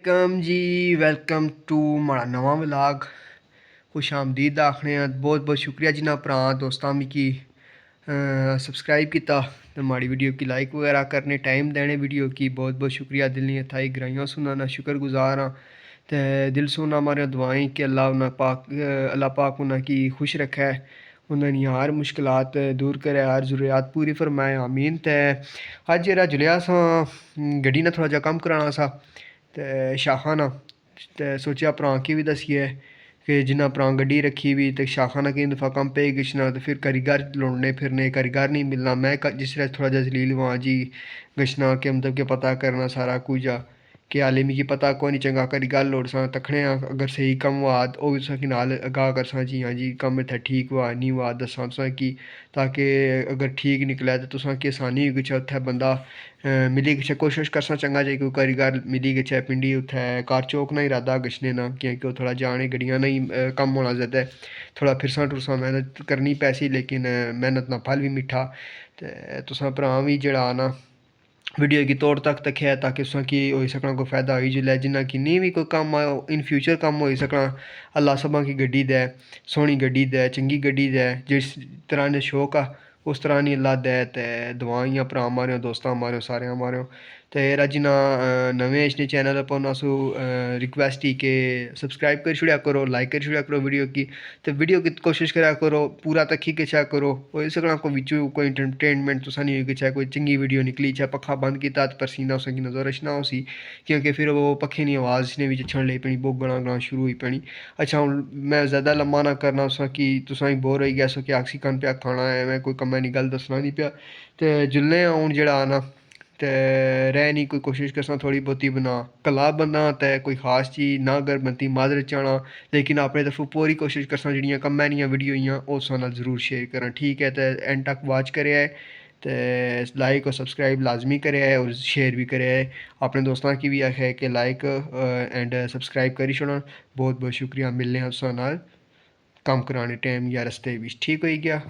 वालेकुम जी। Welcome to माड़ा नवा व्लॉग। खुश आमदीद आखने बहुत बहुत शुक्रिया जिन्हें भरा दोस्तां मिगी सब्सक्राइब किया तो माड़ी वीडियो की लाइक वगैरह करने टाइम देने वीडियो की बहुत बहुत शुक्रिया। दिल नहीं थाई गराइयाँ सुनाना शुक्रगुजार हाँ तो दिल सुना हमारे दुआएं कि अल्लाह पाक उन्हें की खुश रखे, उन्होंने हर मुश्किलात दूर करे, हर ज़रूरियात पूरी फरमाए आमीन। तो अज जरा जुलिया सा गड्डी ने थोड़ा जा कम कराना सा ते शाखा ना ते सोचा भरा की भी दसिए कि जिन्ना भरा गड्डी रखी हुई तो शाखा ना केईं दफ़ा कम पे गछना तो फिर कारीगर लुढ़ने फिरने कारीगर नहीं मिलना। मैं जिस थोड़ा जा जलील हुआ जी गछना के मतलब कि पता करना सारा कुछ आ कि हाले मिगी पता कोई नहीं चंगा कारीगर लोड़ सा तक्खने अगर सही कम्म होआ तो ओह् तुसें नाल अगाह करसां जी हाँ जी कम्म इत्थै ठीक होआ नहीं होआ दस्सां तुसें कि ताकि अगर ठीक निकलै तो तुसें की आसानी होई गै उत्थै बंदा मिली गै कोशिश करसां चंगा जे कोई कारीगर मिली गै पिंडी उत्थै कार चौक ना इरादा गच्छने ना क्योंकि ओह् थोड़ा जाने गड्डियां नहीं कम्म होना ज्यादा थोड़ा फिरसां टुरसां मेहनत करनी पैसी लेकिन मेहनत ना फल भी मिट्ठा। ते तुसें भ्राऽ बी जेह्ड़ा ना वीडियो की तौर तक तक्केआ ताकि तुसें की होई सकना कोई फायदा होई जिल्लै जिन्ना कि नेईं बी कोई कम्म इन फ्यूचर कम्म होई सकना। अल्लाह सब्भां की गड्डी दै, सोह्नी गड्डी दै, चंगी गड्डी दै, जिस तरह दे शौक आ उस तरह दी अल्लाह दै। ते दुआं इ'यां भ्राऽ मारेओ दोस्तां मारेओ सारेआं मारेओ। ते यरा जिन्ना नमें इसने चैनल पर उन्ना सू रिक्वेस्ट ही कि सब्सक्राइब करी छुड़ेआ करो, लाइक करी छुड़ेआ करो वीडियो की। ते वीडियो की कोशिश करा करो पूरा तक्की गच्छा करो, होई सकना कोई बिच्चू कोई एंटरटेनमेंट तुसें नहीं होई गच्छा कोई चंगी वीडियो निकली जा पक्खा बंद कीता ते परसीना उस नजर रछना उसी क्योंकि फिर वो पक्खे दी आवाज़ इसने बिच्च छन लगी पैनी बोगना गना शुरू होई पैनी। अच्छा हूँ मैं ज़्यादा लम्मा ना करना तुसें कि तुसें बोर होई गया सो कि आक्सीकन पे खाना है मैं कोई कम्मै दी गल्ल दस्सना नहीं पिया। ते जुल्ले हून जेह्ड़ा ना ते रहनी कोई कोशिश करसां थोड़ी बहुती बना कला बंदा ते कोई खास चीज़ ना अगर बनती माजरत चाहना लेकिन अपने तरफों पूरी कोशिश करसां जेह्ड़ियां कम्मै दियां वीडियो हियां ओह् तुसां नाल जरूर शेयर करां ठीक है। ते एंड तक वाच करेआ ते लाइक और सब्सक्राइब लाजमी करेआ और शेयर भी करेआ अपने दोस्तां की भी आखेआ कि लाइक एंड सब्सक्राइब करी छोड़न। बहुत बहुत शुक्रिया मिलने आं तुसां नाल कम्म कराने टाइम या रस्ते बिच ठीक होई गया।